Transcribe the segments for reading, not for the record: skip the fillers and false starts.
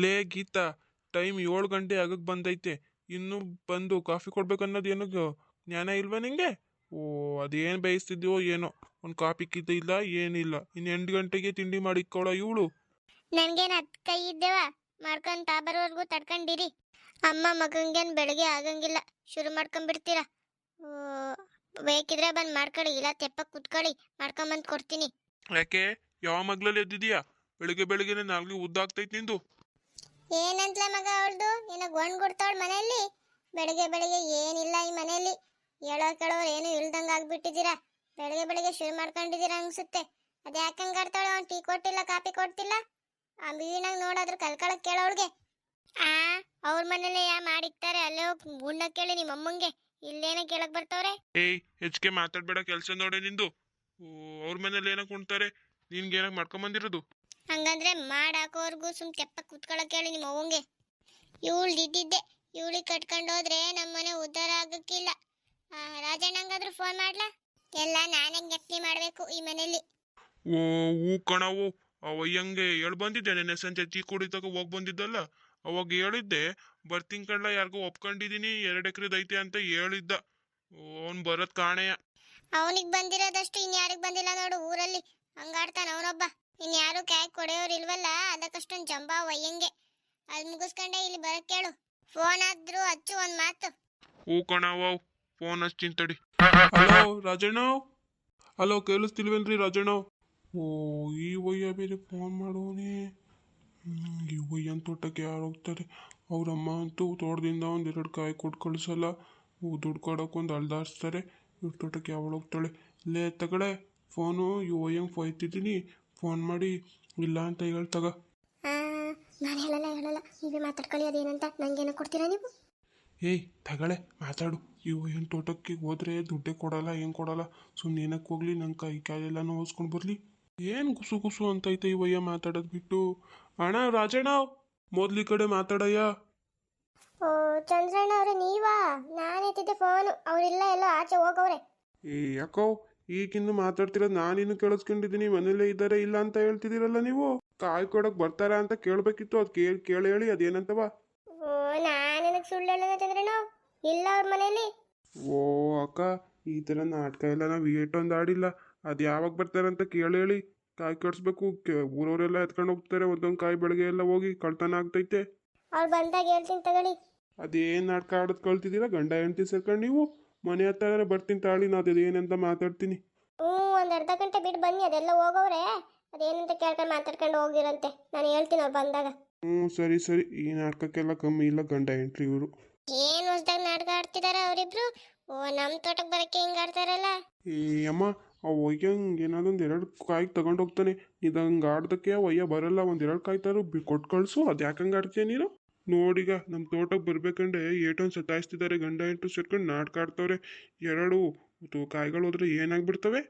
ಲೇ ಗೀತಾ, ಟೈಮ್ 7 ಗಂಟೆ ಆಗಕ್ಕೆ ಬಂದೈತೆ. ಇನ್ನು ಬಂದು ಕಾಫಿ ಕೊಡ್ಬೇಕನ್ನೋದು ಏನೋ ಜ್ಞಾನ ಇಲ್ವಾ ನಿಂಗೆ? ಓ, ಅದೇನು ಬೇಯಿಸ್ತಿದ್ಯೋ ಏನೋ, ಒಂದು ಕಾಫಿ ಕಿದ್ದ ಇಲ್ಲ ಏನಿಲ್ಲ. ಇನ್ನು 8 ಗಂಟೆಗೆ ತಿಂಡಿ ಮಾಡಿಕೊಳ್ಳೋ ಇವಳು. ನನ್ಗೇನು ಹತ್ತು ಕೈ ಇದ್ದೇವ ಮಾಡ್ಕೊಂಡು ಬರೋವರೆಗೂ ತಡ್ಕೊಂಡಿರಿ. ಅಮ್ಮ ಮಗಂಗೇನು ಬೆಳಗ್ಗೆ ಆಗಂಗಿಲ್ಲ, ಶುರು ಮಾಡ್ಕೊಂಡ್ಬಿಡ್ತೀರಾ. ಬೇಕಿದ್ರೆ ಬಂದು ಮಾಡ್ಕೊಳ್ಳಿ, ಇಲ್ಲ ತೆಪ್ಪ ಕುತ್ಕೊಳ್ಳಿ, ಮಾಡ್ಕೊಂಬಂದು ಕೊಡ್ತೀನಿ. ಯಾಕೆ, ಯಾವ ಮಗ್ಲಲ್ಲಿ ಎದ್ದಿದ್ಯಾ? ಬೆಳಿಗ್ಗೆ ಬೆಳಿಗ್ಗೆನೆ ನಾಲ್ಗೆ ಉದ್ದಾಗ್ತೈತೆ ನಿಂದು. ಏನಂತಲೇ ಮಗ ಅವಳ್ದು, ಏನೋ ಗೊಂಡ್ ಕೊಡ್ತಾವಳು ಮನೆಯಲ್ಲಿ. ಬೆಳಗ್ಗೆ ಬೆಳಿಗ್ಗೆ ಏನಿಲ್ಲ ಈ ಮನೆಯಲ್ಲಿ, ಹೇಳೋ ಕೇಳೋರು ಏನು ಇಳ್ದಂಗೆ ಆಗ್ಬಿಟ್ಟಿದ್ದೀರಾ. ಬೆಳಗ್ಗೆ ಬೆಳಿಗ್ಗೆ ಶುರು ಮಾಡ್ಕೊಂಡಿದ್ದೀರಾ ಅನ್ಸುತ್ತೆ. ಅದು ಯಾಕಂಗೆ ಆಡ್ತಾಳೆ, ಅವ್ನು ಟೀ ಕೊಟ್ಟಿಲ್ಲ ಕಾಫಿ ಕೊಡ್ತಿಲ್ಲ. ಆ ಬೀಣಾಗ ನೋಡಾದ್ರೂ ಕಲ್ಕಳಕ್ ಕೇಳೋಳ್ಗೆ. ಅವ್ರ ಮನೇಲೆ ಮಾಡಿಕ್ತಾರೆ, ಅಲ್ಲೇ ಹೋಗಿ ಗುಂಡ ಕೇಳಿ ನಿಮ್ಮ ಅಮ್ಮಂಗೆ. ಇಲ್ಲೇನ ಕೇಳಕ್ ಬರ್ತವ್ರೆ? ಏಯ್, ಹೆಚ್ಚಿಗೆ ಮಾತಾಡ್ಬೇಡ, ಕೆಲಸ ನೋಡಿ ನಿಂದು. ಅವ್ರ ಮನೇಲಿ ಏನಕ್ಕೆ ಉಣ್ತಾರೆ, ನಿನ್ಗೆ ಏನಕ್ಕೆ ಮಾಡ್ಕೊಂಬಂದಿರೋದು? ಹಂಗಂದ್ರೆ ಮಾಡಾಕೋರ್ಗು ಸುಮ್ ತೆಪ್ಪ ಕುತ್ಕೊಳಕ್ ಹೇಳಿ ನಿಮ್ಮ ಅವ್ವಂಗೆ. ಇದ್ದಿದ್ದೆ ಇವಳಿಗೆ ಕಟ್ಕೊಂಡು ಹೋದ್ರೆ ನಮ್ಮನೆ ಉದ್ಧಾರ ಆಗಕ್ಕಿಲ್ಲ. ರಾಜಣ್ಣಂಗಾದ್ರೂ ಫೋನ್ ಮಾಡ್ಲಾ? ಎಲ್ಲ ನಾನೇ ಜ್ಞಪ್ತಿ ಮಾಡ್ಬೇಕು ಈ ಮನೇಲಿ. ಓ, ಹೂ ಕಣವು. ಅವಯ್ಯಂಗೆ ಹೇಳ್ ಬಂದಿದ್ದೆ, ನೆನ್ನೆ ಸಂಜೆ ಟೀ ಕುಡಿತಕ ಹೋಗಿ ಬಂದಿದ್ದಲ್ಲ, ಅವಾಗ ಹೇಳಿದ್ದೆ ಬರ್ತೀನಿ ಕಣ್ಲ, ಯಾರಿಗೋ ಒಪ್ಕೊಂಡಿದೀನಿ 2 ಎಕರೆದ್ ಐತೆ ಅಂತ ಹೇಳಿದ್ದ. ಅವ್ನ್ ಬರೋದ್ ಕಾಣೆಯ. ಅವನಿಗೆ ಬಂದಿರೋದಷ್ಟು ಇನ್ಯಾರಿಗೆ ಬಂದಿಲ್ಲ ನೋಡು ಊರಲ್ಲಿ. ಹಂಗಾಡ್ತಾನ ಅವನೊಬ್ಬ. ಇನ್ಯಾರು ಕ್ಯಾಯ್ ಕೊಡೆಯೋರು ಇಲ್ವಲ್ಲ, ಅದಕ್ಕಷ್ಟೊಂದು ಜಂಬ ವಯ್ಯಂಗೆ. ಅಲ್ಲಿ ಮುಗಿಸ್ಕೊಂಡೆ ಇಲ್ಲಿ ಬರಕ್ ಕೇಳು. ಫೋನ್ ಆದ್ರೂ ಹಚ್ಚು ಒಂದ್ ಮಾತು. ಹೂ ಕಣವ, ಫೋನ್ ಹಚ್ತೀನಿ ತಡಿ. ಹಲೋ ರಾಜಣ್ಣ, ಹಲೋ, ಕೇಳಿಸ್ತಿಲ್ವೇನ್ರಿ ರಾಜಣ್ಣ? ಓ, ಈ ವಯ್ಯ ಬೇರೆ ಫೋನ್ ಮಾಡೋನೆ. ಈ ವಯ್ಯನ ತೋಟಕ್ಕೆ ಯಾರು ಹೋಗ್ತಾರೆ? ಅವ್ರಮ್ಮ ಅಂತೂ ತೋಟದಿಂದ 1-2 ಕಾಯಿ ಕೊಟ್ಟು ಕಳಿಸಲ್ಲ. ದುಡ್ಡು ಕೊಡೋಕೆ ಒಂದು ಅಳ್ದಾಡ್ಸ್ತಾರೆ. ಇವ್ರ ತೋಟಕ್ಕೆ ಯಾವಳು ಹೋಗ್ತಾಳೆ? ಲೇ ತಗಡೆ ಫೋನು, ಈ ವಯ್ಯಂಗೆ ಫೋಯ್ತಿದ್ದೀನಿ, ಫೋನ್ ಮಾಡಿ ಇಲ್ಲ ಅಂತ ಹೇಳ್ತಗ. ನಾನು ಹೇಳಲ್ಲ, ನೀವೇ ಮಾತಾಡ್ಕೊಳ್ಳಿ ಅದೇನಂತ. ನಂಗೇನೋ ಕೊಡ್ತೀರಾ ನೀವು? ಏಯ್ ತಗಳೆ ಮಾತಾಡು. ಇವು ಏನು ತೋಟಕ್ಕೆ ಹೋದ್ರೆ ದುಡ್ಡೇ ಕೊಡಲ್ಲ, ಏನು ಕೊಡಲ್ಲ. ಸುಮ್ಮನೆ ಏನಕ್ಕೆ ಹೋಗ್ಲಿ, ನನ್ನ ಕೈ ಕಾಲೆಲ್ಲ ನೋವಿಸ್ಕೊಂಡು ಬರಲಿ. ಏನು ಗುಸು ಗುಸು ಅಂತೈತೆ ಈ ವಯ್ಯ ಮಾತಾಡೋದು ಬಿಟ್ಟು. ಅಣ್ಣ ರಾಜಣ್ಣ, ಮೊದ್ಲು ಈ ಕಡೆ ಮಾತಾಡಯ್ಯ. ಓ ಚಂದ್ರಣ್ಣ ಅವ್ರೆ, ನೀವಾ? ನಾನು ಎತ್ತಿದ್ದೆ ಫೋನು, ಅವರಿಲ್ಲ, ಎಲ್ಲೋ ಆಚೆ ಹೋಗವ್ರೆ. ಏ ಯಾಕೋ ಈಗಿನ್ನು ಮಾತಾಡ್ತಿರೋದು ನಾನಿನ್ನು ಕೇಳಿಸ್ಕೊಂಡಿದ್ದೀನಿ. ಮನೇಲೇ ಇದ್ದಾರೆ, ಇಲ್ಲ ಅಂತ ಹೇಳ್ತಿದ್ದೀರಲ್ಲ ನೀವು. ಕಾಯಿ ಕೊಡೋಕೆ ಬರ್ತಾರ ಅಂತ ಕೇಳಬೇಕಿತ್ತು, ಅದು ಕೇಳಿ ಹೇಳಿ ಅದೇನಂತವ. ಓ, ನಾನು ಸುಳ್ಳು ಹೇಳೋಣ ಚಂದ್ರಣ್ಣ, ಇಲ್ಲ ಅವ್ರ ಮನೇಲಿ. ಓ ಅಕ್ಕ, ಈ ಥರ ನಾಟಕ ಎಲ್ಲ ನಾವು ಏಟೊಂದು ಆಡಿಲ್ಲ. ಅದು ಯಾವಾಗ ಬರ್ತಾರಂತ ಕೇಳಿ ಹೇಳಿ ಕಾಯಿ ಕಟ್ಸ್ಬೇಕು. ಊರವರೆಲ್ಲ ಎತ್ಕೊಂಡು ಹೋಗ್ತಾರೆ, ಒಂದೊಂದು ಕಾಯಿ ಬೆಳಗ್ಗೆ ಎಲ್ಲ ಹೋಗಿ ಕಳ್ತನ ಆಗ್ತೈತೆ. ಅವ್ರು ಬಂದಾಗ ಹೇಳ್ತೀನಿ ತಗೊಳ್ಳಿ. ಅದೇನು ನಾಟಕ ಆಡೋದು ಕಳ್ತಿದ್ದೀರಾ ಗಂಡ ಹೆಂಡ್ತಿ ಸೇರ್ಕೊಂಡು ನೀವು? ಮನೆ ಹತ್ರ ಬರ್ತೀನಿ ತಾಳಿ, ನಾನು ಅದೇನಂತ ಮಾತಾಡ್ತೀನಿ. ಒಂದು ಅರ್ಧ ಗಂಟೆ ಬಿಟ್ಟು ಬನ್ನಿ, ಅದೆಲ್ಲ ಹೋಗವ್ರೆ. ಅದೇನಂತ ಕೇಳ್ಕೊಂಡು ಮಾತಾಡ್ಕೊಂಡು ಹೋಗಿರಂತೆ, ನಾನು ಹೇಳ್ತೀನಿ ಅವ್ರು ಬಂದಾಗ. ಸರಿ ಸರಿ, ಈ ನಾಟಕಕ್ಕೆಲ್ಲ ಕಮ್ಮಿ ಇಲ್ಲ ಗಂಡ ಹೆಂಡ್ರಿ ಇವರು. ಏನು ಹೊಸ್ದಾಗ ನಾಟಕ ಆಡ್ತಿದಾರ ಅವರಿಬ್ರು? ಓ, ನಮ್ಮ ತೋಟಕ್ಕೆ ಬರಕ್ಕೆ ಹಿಂಗೆ ಆಡ್ತಾರಲ್ಲ. ಏ ಅಮ್ಮ, ಆ ಒಯ್ಯಂಗೆ ಏನಾದ್ರು 1-2 ಕಾಯಿ ತಗೊಂಡು ಹೋಗ್ತಾನೆ. ಇದಂಗೆ ಆಡ್ದಕ್ಕೆ ಒಯ್ಯ ಬರಲ್ಲ. 1-2 ಕಾಯಿ ತರು ಕೊಟ್ಟು ಕಳಿಸು. ಅದು ಯಾಕಂಗೆ ಆಡ್ತೀಯ ನೀನು? ನೋಡೀಗ ನಮ್ಮ ತೋಟಕ್ಕೆ ಬರ್ಬೇಕಂದ್ರೆ ಏಟೊಂದು ಸತಾಯಿಸ್ತಿದ್ದಾರೆ. ಗಂಡ ಹೆಂಡ್ರು ಸೇರ್ಕೊಂಡು ನಾಟಕ ಆಡ್ತವ್ರೆ. 2 ಕಾಯಿಗಳು ಹೋದ್ರೆ ಏನಾಗ್ಬಿಡ್ತವೆ?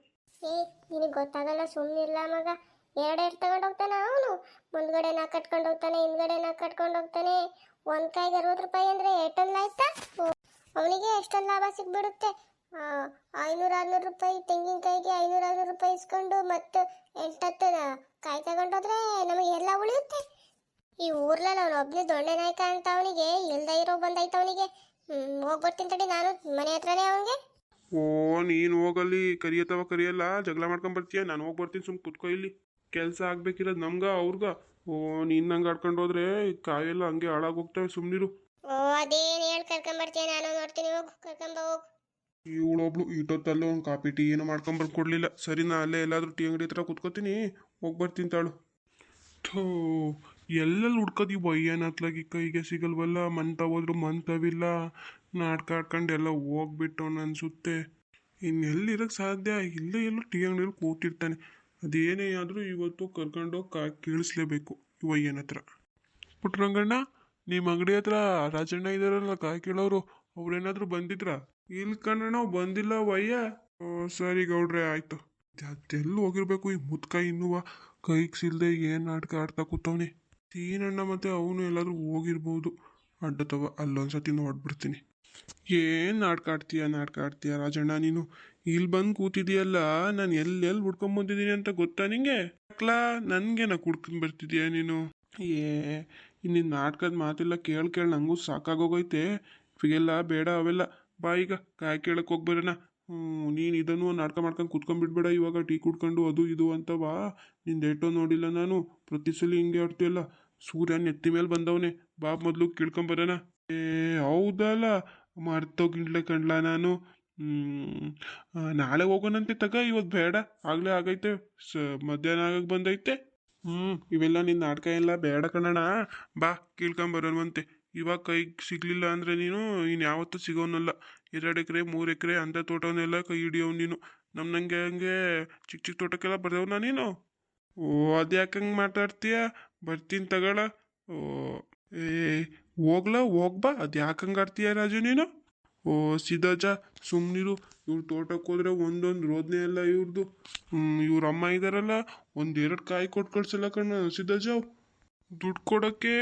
ನಿನಗೆ ಗೊತ್ತಾಗಲ್ಲ, ಸುಮ್ಮನಿಲ್ಲ ಮಗ. 2 ತಗೊಂಡು ಹೋಗ್ತಾನೆ ಅವನು. ಮುಂದ್ಗಡೆ ನಾ ಕಟ್ಕೊಂಡು ಹೋಗ್ತಾನೆ, ಹಿಂದ್ಗಡೆ ನಾ ಕಟ್ಕೊಂಡು ಹೋಗ್ತಾನೆ. ಒಂದು ಕಾಯಿಗೆ 60 ರೂಪಾಯಿ ಅಂದರೆ ಏಟೊಂದು ಆಯ್ತಾ? ಅವನಿಗೆ ಎಷ್ಟೊಂದು ಲಾಭ ಸಿಗ್ಬಿಡುತ್ತೆ. 500-600 ರೂಪಾಯಿ ತೆಂಗಿನಕಾಯಿಗೆ 500-600 ರೂಪಾಯಿ ಇಸ್ಕೊಂಡು ಮತ್ತು 8-10 ಕಾಯಿ ತಗೊಂಡೋದ್ರೆ ನಮಗೆ ಎಲ್ಲ ಉಳಿಯುತ್ತೆ. ಈ ಊರ್ಲಲ್ಲಿ ಅವನು ಒಬ್ಬನೇ ದೊಣ್ಣೆ ನಾಯಕ ಅಂತ ಅವನಿಗೆ ಇಲ್ದ ಇರೋ ಬಂದೈತೆ ಅವನಿಗೆ. ಹೋಗ್ಬರ್ತೀನಿ ತಡಿ, ನಾನು ಮನೆ ಹತ್ರನೇ ಅವನಿಗೆ. ಓ, ನೀನು ಹೋಗಲ್ಲಿ, ಕರಿಯತ್ತವ ಕರಿಯಲ್ಲ, ಜಗಳ ಮಾಡ್ಕೊಂಡ್ ಬರ್ತೀಯ. ನಾನು ಹೋಗಿ ಬರ್ತೀನಿ, ಸುಮ್ಮನೆ ಕುತ್ಕೊ ಇಲ್ಲಿ. ಕೆಲಸ ಆಗ್ಬೇಕಿರೋದು ನಮ್ಗ ಅವ್ರಿಗ. ಓ, ನೀನು ನಂಗೆ ಆಡ್ಕೊಂಡು ಹೋದ್ರೆ ಕಾಯೆಲ್ಲ ಹಂಗೆ ಹಾಳಾಗೋಗ್ತವೆ, ಸುಮ್ಮನಿರು. ಓ, ಅದೇನು ಹೇಳಿ ಕರ್ಕೊಂಬರ್ತೀಯ, ನಾನು ನೋಡ್ತೀನಿ, ಹೋಗು ಕರ್ಕೊಂಬ ಹೋಗು. ಇವಳೊಬ್ಳು ಇಟ್ಟೊತ್ತಲ್ಲೇ ಒಂದು ಕಾಪಿ ಟೀ ಏನು ಮಾಡ್ಕೊಂಬರ್ದು ಕೊಡಲಿಲ್ಲ. ಸರಿ, ನಾ ಅಲ್ಲೇ ಎಲ್ಲಾದರೂ ಟೀ ಅಂಗಡಿ ಹತ್ರ ಕುತ್ಕೋತೀನಿ, ಹೋಗಿ ಬರ್ತೀನಿ ತಾಳು. ಥೋ, ಎಲ್ಲೆಲ್ಲಿ ಹುಡ್ಕೋದು ಈ ವಯ್ಯನ ಹತ್ಲಾಗಿ ಕೈಗೆ ಸಿಗಲ್ವಲ್ಲ. ಮಂತ ಹೋದ್ರು ಮಂತವಿಲ್ಲ. ನಾಟಕ ಆಡ್ಕೊಂಡು ಎಲ್ಲ ಹೋಗ್ಬಿಟ್ಟು ಅನ್ಸುತ್ತೆ. ಇನ್ನೆಲ್ಲಿರೋಕ್ಕೆ ಸಾಧ್ಯ? ಇಲ್ಲೇ ಎಲ್ಲೋ ಟೀ ಅಂಗಡಿಯಲ್ಲಿ ಕೂತಿರ್ತಾನೆ. ಅದೇನೇ ಆದರೂ ಇವತ್ತು ಕರ್ಕೊಂಡೋಗಿ ಕೇಳಿಸ್ಲೇಬೇಕು ಈ ವಯ್ಯನ ಹತ್ರ. ಪುಟ್ರಂಗಣ್ಣ, ನಿಮ್ಮ ಅಂಗಡಿ ಹತ್ರ ರಾಜಣ್ಣ ಇದ್ದಾರಲ್ಲ ಕಾಯಿ ಕೇಳೋರು, ಅವ್ರೇನಾದರೂ ಬಂದಿದ್ರಾ? ಇಲ್ಲಿ ಕಣ್ಣ, ಬಂದಿಲ್ಲ ವಯ್ಯ. ಸರಿ ಗೌಡ್ರೆ, ಆಯ್ತು. ಅದೆಲ್ಲ ಹೋಗಿರ್ಬೇಕು ಈ ಮುದ್ಕಾಯಿ ಇನ್ನುವ ಕೈಗೆ ಸಿಲ್ದೆ ಏನು ನಾಟಕ ಆಡ್ತಾ ಕೂತವನೆ. ಸೀನಣ್ಣ ಮತ್ತೆ ಅವನು ಎಲ್ಲಾದ್ರೂ ಹೋಗಿರ್ಬೋದು. ಅಡ್ಡತವ, ಅಲ್ಲೊಂದ್ಸತಿ ನೋಡ್ಬಿಡ್ತೀನಿ. ಏನು ನಾಟಕ ಆಡ್ತೀಯ ರಾಜಣ್ಣ ನೀನು? ಇಲ್ಲಿ ಬಂದು ಕೂತಿದೀಯಲ್ಲ, ನಾನು ಎಲ್ಲೆಲ್ಲಿ ಹುಡ್ಕೊಂಬಂದಿದ್ದೀನಿ ಅಂತ ಗೊತ್ತಾ ನಿಂಗೆ? ಅಕ್ಲಾ, ನನಗೇನ ಕುಡ್ಕೊಂಡು ಬರ್ತಿದೀಯ ನೀನು? ಏ ಇನ್ನಿನ್ ನಾಟಕದ ಮಾತೆಲ್ಲ ಕೇಳಿ ನಂಗೂ ಸಾಕಾಗೋಗೈತೆ. ಇವಾಗೆಲ್ಲ ಬೇಡ ಅವೆಲ್ಲ. ಬಾ ಈಗ ಕಾಯಿ ಕೇಳಕ್ಕೆ ಹೋಗ್ಬರೋಣ. ನೀನು ಇದನ್ನು ನಾಟಕ ಮಾಡ್ಕೊಂಡು ಕುತ್ಕೊಂಡ್ಬಿಡ್ಬೇಡ ಇವಾಗ ಟೀ ಕುಡ್ಕೊಂಡು ಅದು ಇದು ಅಂತ ಬಾ. ನಿಂದು ಡೇಟೋ ನೋಡಿಲ್ಲ ನಾನು. ಪ್ರತಿ ಸಲ ಹಿಂಗೆ ಆಡ್ತೀಯಲ್ಲ. ಸೂರ್ಯನ ಎತ್ತಿ ಮೇಲೆ ಬಂದವನೇ. ಬಾ ಮೊದಲು ಕೇಳ್ಕೊಂಬರೋಣ. ಏ ಹೌದಲ್ಲ, ಮರ್ತೋಗಿಡ್ಲೆ ಕಣ್ಲ ನಾನು. ನಾಳೆ ಹೋಗೋಣಂತೆ ತಗ, ಇವತ್ತು ಬೇಡ. ಆಗಲೇ ಆಗೈತೆ, ಮಧ್ಯಾಹ್ನ ಆಗಕ್ಕೆ ಬಂದೈತೆ. ಇವೆಲ್ಲ ನಿನ್ನ ನಾಟಕ ಎಲ್ಲ ಬೇಡ ಕಣಣ. ಬಾ ಕೇಳ್ಕೊಂಬರೋನ್ವಂತೆ. ಇವಾಗ ಕೈಗೆ ಸಿಗ್ಲಿಲ್ಲ ಅಂದರೆ ನೀನು ಇನ್ಯಾವತ್ತೂ ಸಿಗೋನಲ್ಲ. 2 ಎಕರೆ 3 ಎಕರೆ ಅಂಥ ತೋಟವನ್ನೆಲ್ಲ ಕೈ ಹಿಡಿಯವ್ ನೀನು. ನಂಗೆ ಹಂಗೆ ಚಿಕ್ಕ ಚಿಕ್ಕ ತೋಟಕ್ಕೆಲ್ಲ ಬರ್ದವನ ನೀನು. ಓ ಅದ್ಯಾಕೆ ಹಂಗೆ ಮಾತಾಡ್ತೀಯ? ಬರ್ತೀನಿ ತಗೊಳ. ಓ ಏ ಹೋಗ್ಲಾ ಹೋಗ್ಬಾ, ಅದ್ಯಾಕೆ ಹಂಗೆ ಆಡ್ತೀಯ ರಾಜು ನೀನು? ಓ ಸಿದ್ದಜ್ಜ ಸುಮ್ಮನಿರು. ಇವ್ರ ತೋಟಕ್ಕೆ ಹೋದ್ರೆ ಒಂದೊಂದು ರೋದನೆ ಎಲ್ಲ ಇವ್ರದ್ದು. ಇವ್ರ ಅಮ್ಮ ಇದ್ದಾರಲ್ಲ, 1-2 ಕಾಯಿ ಕೊಟ್ಟು ಕಳ್ಸಲ್ಲ ಕಣ್ಣ ಸಿದ್ದಜ್ಜ. ದುಡ್ಡು ಕೊಡೋಕ್ಕೆ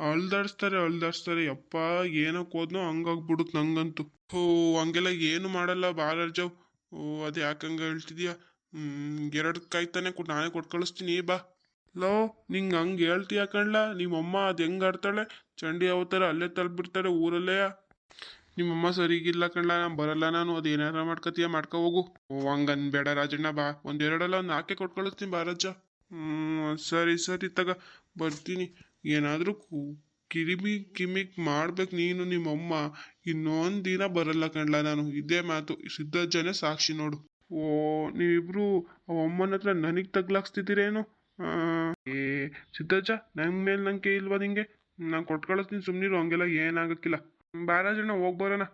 ಅಳ್ದಾಡ್ಸ್ತಾರೆ. ಯಪ್ಪ ಏನಕ್ಕೆ ಹೋದ್ನೋ ಹಂಗಾಗ್ಬಿಡುತ್ತೆ ನಂಗಂತೂ. ಓ ಹಂಗೆಲ್ಲ ಏನು ಮಾಡಲ್ಲ ಬಾಲರ್ಜವ್. ಓ ಅದು ಯಾಕೆ ಹಂಗೆ ಹೇಳ್ತಿದ್ಯಾ? 2 ಕಾಯಿ ತಾನೇ ನಾನೇ ಕೊಟ್ಟು ಕಳಿಸ್ತೀನಿ ಬಾ. ಲೋ ನಿಂಗೆ ಹಂಗೆ ಹೇಳ್ತೀಯ ಕಣ್ಲ. ನಿಮ್ಮಮ್ಮ ಅದು ಹೆಂಗೆ ಆಡ್ತಾಳೆ ಚಂಡಿ ಅವತಾರ, ಅಲ್ಲೇ ತಲ್ಬಿಡ್ತಾಳೆ ಊರಲ್ಲೇ. ನಿಮ್ಮಮ್ಮ ಸರಿಗಿಲ್ಲ ಕಣ್ಲ, ನಾನು ಬರಲ್ಲ. ನಾನು ಅದು ಏನಾರ ಮಾಡ್ಕೊತೀಯ ಮಾಡ್ಕೊ ಹೋಗು. ಓ ಹಂಗನ್ಬೇಡ ರಾಜಣ್ಣ, ಬಾ. 1-2 ಅಲ್ಲ 4 ಕೊಟ್ಟು ಕಳಿಸ್ತೀನಿ ಬಾ ರಾಜ. ಸರಿ ತಗ ಬರ್ತೀನಿ. ಏನಾದರೂ ಕಿಮಿಕ್ ಮಾಡ್ಬೇಕು ನೀನು ನಿಮ್ಮಮ್ಮ. ಇನ್ನೊಂದು ದಿನ ಬರಲ್ಲ ಕಣ್ಲ ನಾನು, ಇದೇ ಮಾತು. ಸಿದ್ದಜ್ಜನೇ ಸಾಕ್ಷಿ ನೋಡು. ಓ ನೀವಿಬ್ರು ಅಮ್ಮನ ಹತ್ರ ನನಗೆ ತಗ್ಲಾಕ್ಸ್ತಿದ್ದೀರೇನು? ಏ ಸಿದ್ದಜ್ಜ, ನನ್ನ ಮೇಲೆ ನಂಗೆ ಇಲ್ವಾ ನಿಂಗೆ? ನಾನು ಕೊಟ್ಟು ಕಳಿಸ್ತೀನಿ ಸುಮ್ಮನಿರು. ಹಂಗೆಲ್ಲ ಏನಾಗಕ್ಕಿಲ್ಲ. ಬಾರಾಜಣ್ಣ ಹೋಗಿ ಬರೋಣ.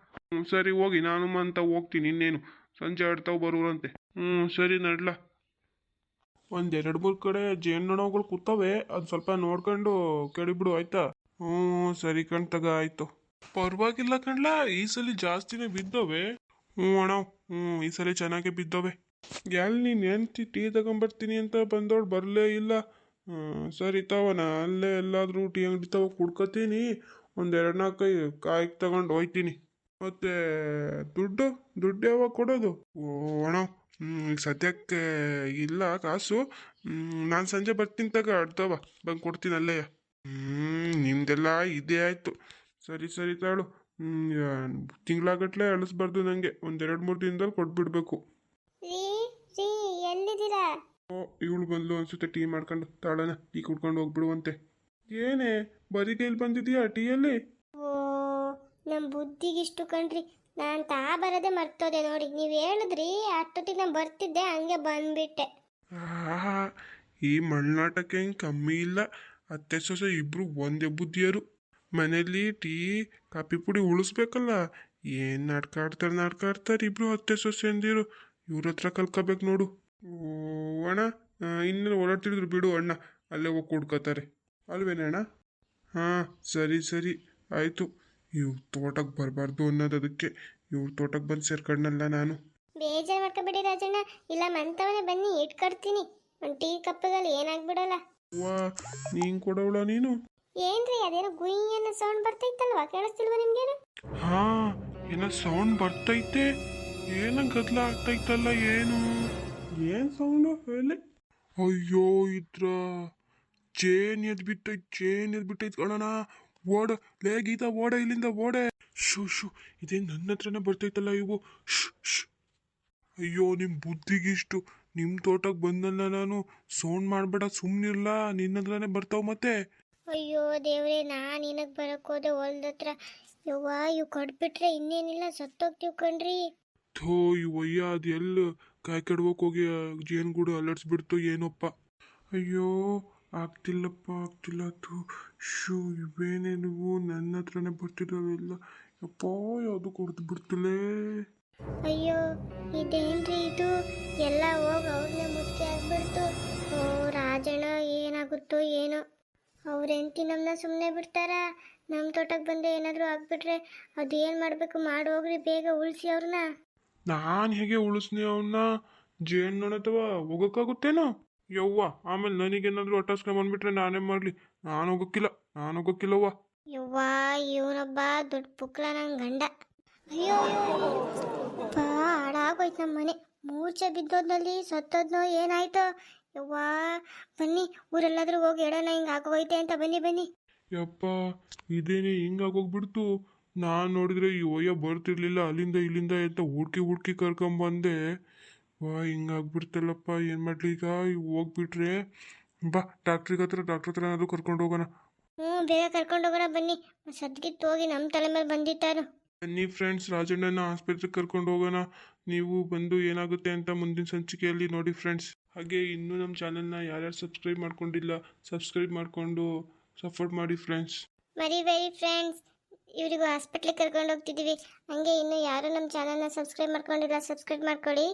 ಸರಿ ಹೋಗಿ, ನಾನು ಅಂತ ಹೋಗ್ತೀನಿ. ಇನ್ನೇನು ಸಂಜೆ ಆಡ್ತಾವ್ ಬರೋರಂತೆ. ಸರಿ ನಡ್ಲ. 1-2-3 ಕಡೆ ಜೇನ್ನೊಣಗಳು ಕೂತವೆ, ಅದು ಸ್ವಲ್ಪ ನೋಡ್ಕೊಂಡು ಕೇಳಿಬಿಡು ಆಯ್ತಾ? ಸರಿ ಕಣ್ ತಗ ಆಯ್ತು. ಪರವಾಗಿಲ್ಲ ಕಣ್ಲ, ಈ ಸಲ ಜಾಸ್ತಿನೇ ಬಿದ್ದವೆ. ಅಣ್ಣ, ಈ ಸಲ ಚೆನ್ನಾಗೇ ಬಿದ್ದವೆ. ಎಲ್ಲಿ ನೀನು ಹೆಂಡ್ತಿ ಟೀ ತಗೊಂಬರ್ತೀನಿ ಅಂತ ಬಂದವಳು ಬರಲೇ ಇಲ್ಲ. ಸರಿ ತವನ ಅಲ್ಲೇ ಎಲ್ಲಾದರೂ ಟೀ ಅಂಗಡಿ ತಗೋ ಕುಡ್ಕೊತೀನಿ. 1-2-4 ಕಾಯಿ ತಗೊಂಡು ಹೋಯ್ತೀನಿ. ಮತ್ತೆ ದುಡ್ಡು ಯಾವಾಗ ಕೊಡೋದು? ಓ ಅಣ್ಣ, ಈಗ ಸದ್ಯಕ್ಕೆ ಇಲ್ಲ ಕಾಸು. ನಾನು ಸಂಜೆ ಬರ್ತೀನಿ ತಗ, ಅಡ್ತವ ಬಂದು ಕೊಡ್ತೀನಿ ಅಲ್ಲೇ. ನಿಮ್ದೆಲ್ಲ ಇದೇ ಆಯಿತು. ಸರಿ ತಾಳು. ತಿಂಗಳಾಗಟ್ಲೆ ಅಳಿಸ್ಬಾರ್ದು ನನಗೆ. 1-2-3 ದಿನದಲ್ಲಿ ಕೊಟ್ಬಿಡ್ಬೇಕು. ರೀ ಎಲ್ಲಿದ್ದೀರಾ? ಓ ಇವಳು ಬಂದ್ಲು ಅನ್ಸುತ್ತೆ. ಟೀ ಮಾಡ್ಕೊಂಡು ತಾಳನ, ಟೀ ಕುಡ್ಕೊಂಡು ಹೋಗ್ಬಿಡುವಂತೆ. ಏನೇ ಬರೀ ಕೈಲಿ ಬಂದಿದ್ಯಾ ಟೀಯಲ್ಲಿ? ಓ ನಮ್ಮ ಬುದ್ಧಿಗಿಷ್ಟು ಕಣ್ರಿ. ನಾನು ಬರೋದೇ ಮರ್ತೋದೆ ನೋಡಿ. ನೀವು ಹೇಳಿದ್ರಿ ಅಷ್ಟೊತ್ತಿಗೆ ನಾನು ಬರ್ತಿದ್ದೆ, ಹಂಗೆ ಬಂದ್ಬಿಟ್ಟೆ. ಆಹಾ, ಈ ಮಳ್ನಾಟಕ್ಕೆ ಹಿಂಗೆ ಕಮ್ಮಿ ಇಲ್ಲ. ಅತ್ತೆ ಸೊಸೆ ಇಬ್ರು ಒಂದೇ ಬುದ್ಧಿಯರು. ಮನೇಲಿ ಟೀ ಕಾಫಿ ಪುಡಿ ಉಳಿಸ್ಬೇಕಲ್ಲ. ಏನು ನಾಟಕ ಆಡ್ತಾರೆ ಇಬ್ರು ಅತ್ತೆ ಸೊಸೆ ಅಂದಿರು. ಇವ್ರ ಹತ್ರ ಕಲ್ಕೋಬೇಕು ನೋಡು. ಓ ಅಣ್ಣ, ಇನ್ನೆಲ್ಲ ಓಡಾಡ್ತಿದ್ರು ಬಿಡು ಅಣ್ಣ, ಅಲ್ಲೇ ಹೋಗಿ ಕುಡ್ಕೋತಾರೆ ಅಲ್ವೇನೆ ಅಣ್ಣ? ಹಾಂ ಸರಿ ಆಯಿತು. ಇವ್ರ ತೋಟಕ್ಕೆ ಬರಬಾರ್ದು ಅನ್ನೋದಕ್ಕೆ ಇವ್ರ ತೋಟಕ್ಕೆ ಬಂದು ಸೇರ್ಕೊಂಡಲ್ಲ ನಾನು. ಬೇಜಾರು ಮಾಡ್ಕೊಬೇಡಿ ರಾಜಣ್ಣ, ಇಲ್ಲ ಮಂತವನೇ ಬನ್ನಿ ಇಟ್ಕೊಡ್ತೀನಿ. ಒಂದು ಟೀ ಕಪ್ಪದಲ್ಲಿ ಏನಾಗ್ಬಿಡಲ್ಲ. ವಾ ನೀನು ಕೊಡವಳ ನೀನು? ಏನ್ರಿ ಅದೇನೋ ಗುಯ್ ಅನ್ನೋ ಸೌಂಡ್ ಬರ್ತೈತಲ್ವಾ, ಕೇಳಿಸ್ತಿಲ್ವಾ ನಿಮ್ಗೇನು? ಹಾ ಏನೋ ಸೌಂಡ್ ಬರ್ತೈತೆ. ಏನೋ ಗದ್ದಲ ಆಗ್ತೈತಲ್ಲ. ಏನು ಸೌಂಡು ಹೇಳಿ? ಅಯ್ಯೋ ಇದ್ರ ಚೇನ್ ಎದ್ಬಿಟ್ಟೈತ್ ಕಣಣ. ಓಡ ಲೇ ಗೀತಾ, ಓಡ ಇಲ್ಲಿಂದ ಓಡೆ. ಶೂ ಇದೇ ನನ್ನ ಹತ್ರನೇ ಬರ್ತೈತಲ್ಲ ಇವು. ಶ್ ಅಯ್ಯೋ ನಿಮ್ಮ ಬುದ್ಧಿಗಿಷ್ಟು. ನಿಮ್ಮ ತೋಟಕ್ಕೆ ಬಂದಲ್ಲ ನಾನು. ಸೌಂಡ್ ಮಾಡಬೇಡ ಸುಮ್ಮನಿರ್ಲ, ನಿನ್ನ ಹತ್ರನೇ ಬರ್ತಾವ ಮತ್ತೆ. ಅಯ್ಯೋ ದೇವ್ರೆ, ನಾನು ನಿನಗೆ ಬರೋಕ್ಕೋದೆ ಹೊಲ್ದತ್ರ. ಇವು ಕಡ್ಬಿಟ್ರೆ ಇನ್ನೇನಿಲ್ಲ, ಸತ್ತೋಗ್ತೀವಿ ಕಣ್ರಿ. ಥೋ ಇವಯ್ಯ, ಅದು ಎಲ್ಲಿ ಕಾಯಿ ಕೆಡ್ವಕ್ಕೆ ಹೋಗಿ ಜೇನುಗೂಡು ಅಲರ್ಸ್ಬಿಡ್ತು ಏನಪ್ಪ. ಅಯ್ಯೋ ಆಗ್ತಿಲ್ಲ. ಥೂ ಇವೇನೇನು ನನ್ನ ಹತ್ರನೇ ಬರ್ತಿದ್ದಾವೆಲ್ಲ. ಯಪ್ಪೋ ಯಾವುದು ಕೊಡ್ದು ಬಿಡ್ತಲೇ. ಅಯ್ಯೋ ಇದೇನ್ರಿ ಇದು, ಎಲ್ಲ ಹೋಗಿ ಅವ್ರನ್ನೇ ಮುದುಕಿ ಆಗ್ಬಿಡ್ತು. ಓ ರಾಜಣ್ಣ, ಏನಾಗುತ್ತೋ ಏನೋ. ಅವ್ರೆಂತಿ ನಮ್ಮನ್ನ ಸುಮ್ಮನೆ ಬಿಡ್ತಾರ? ನಮ್ಮ ತೋಟಕ್ಕೆ ಬಂದು ಏನಾದರೂ ಆಗ್ಬಿಟ್ರೆ ಅದೇನು ಮಾಡಬೇಕು ಹೋಗ್ರಿ, ಬೇಗ ಉಳಿಸಿ ಅವ್ರನ್ನ. ನಾನು ಹೇಗೆ ಉಳಿಸ್ನಿ ಅವನ್ನ? ಜೇನು ಅಥವಾ ಹೋಗೋಕ್ಕಾಗುತ್ತೇನೋ? ಯವ್ವ, ಆಮೇಲೆ ನನಗೇನಾದರೂ ಅಟ್ಟಾಸ್ಕೊಂಡ್ಬಂದ್ಬಿಟ್ರೆ ನಾನೇ ಮಾಡಲಿ? ನಾನು ಹೋಗೋಕ್ಕಿಲ್ಲವ್ವ. ಯವ್ವ, ಇವನೊಬ್ಬ ದೊಡ್ಡ ಪುಕ್ಲ ನನ್ನ ಗಂಡ. ಅಯ್ಯೋ ಹಾಳಾಗೋಯ್ತು ನಮ್ಮ ಮನೆ. ಮೂರ್ಛೆ ಬಿದ್ದೋದ್ನಲ್ಲಿ ಸತ್ತೋದ್ನೋ ಏನಾಯ್ತೋ. ಯವ್ವಾ ಬನ್ನಿ ಊರೆಲ್ಲಾದ್ರೂ ಹೋಗಿ ಹೇಳೋಣ ಹಿಂಗೆ ಆಗೋಗೈತೆ ಅಂತ ಬನ್ನಿ ಬನ್ನಿ. ಯಪ್ಪ ಇದೇನೆ ಹಿಂಗಾಗೋಗ್ಬಿಡ್ತು. ನಾನು ನೋಡಿದ್ರೆ ಈ ಒಯ್ಯ ಬರ್ತಿರ್ಲಿಲ್ಲ ಅಲ್ಲಿಂದ ಇಲ್ಲಿಂದ ಅಂತ ಹುಡ್ಕಿ ಹುಡ್ಕಿ ಕರ್ಕೊಂಬಂದೆ. ವಾ ಹಿಂಗಾಗ್ಬಿಡ್ತಲ್ಲಪ್ಪ, ಏನು ಮಾಡಲಿ ಈಗ ಹೋಗ್ಬಿಟ್ರೆ. ಬಾ ಡಾಕ್ಟ್ರ್ ಹತ್ರ ಏನಾದರೂ ಕರ್ಕೊಂಡು ಹೋಗೋಣ. ಹ್ಞೂ ಬೇಗ ಕರ್ಕೊಂಡು ಹೋಗೋಣ ಬನ್ನಿ. ಸದ್ಗಿತ್ತು ಹೋಗಿ ನಮ್ಮ ತಲೆ ಮೇಲೆ ಬಂದಿತ್ತಾರು. ಬನ್ನಿ ಫ್ರೆಂಡ್ಸ್, ರಾಜಣ್ಣನ ಆಸ್ಪತ್ರೆಗೆ ಕರ್ಕೊಂಡು ಹೋಗೋಣ. ನೀವು ಬಂದು ಏನಾಗುತ್ತೆ ಅಂತ ಮುಂದಿನ ಸಂಚಿಕೆಯಲ್ಲಿ ನೋಡಿ ಫ್ರೆಂಡ್ಸ್. ಹಾಗೆ ಇನ್ನೂ ನಮ್ಮ ಚಾನಲ್ನ ಯಾರ್ಯಾರು ಸಬ್ಸ್ಕ್ರೈಬ್ ಮಾಡ್ಕೊಂಡಿಲ್ಲ ಸಬ್ಸ್ಕ್ರೈಬ್ ಮಾಡಿಕೊಂಡು ಸಪೋರ್ಟ್ ಮಾಡಿ ಫ್ರೆಂಡ್ಸ್. ಮರಿಬೇಡಿ ಫ್ರೆಂಡ್ಸ್, ಇವರಿಗೂ ಹಾಸ್ಪಿಟ್ಲಿಗೆ ಕರ್ಕೊಂಡು ಹೋಗ್ತಿದ್ದೀವಿ. ಹಂಗೆ ಇನ್ನೂ ಯಾರು ನಮ್ಮ ಚಾನಲ್ನ ಸಬ್ಸ್ಕ್ರೈಬ್ ಮಾಡ್ಕೊಂಡಿಲ್ಲ ಸಬ್ಸ್ಕ್ರೈಬ್ ಮಾಡ್ಕೊಳ್ಳಿ.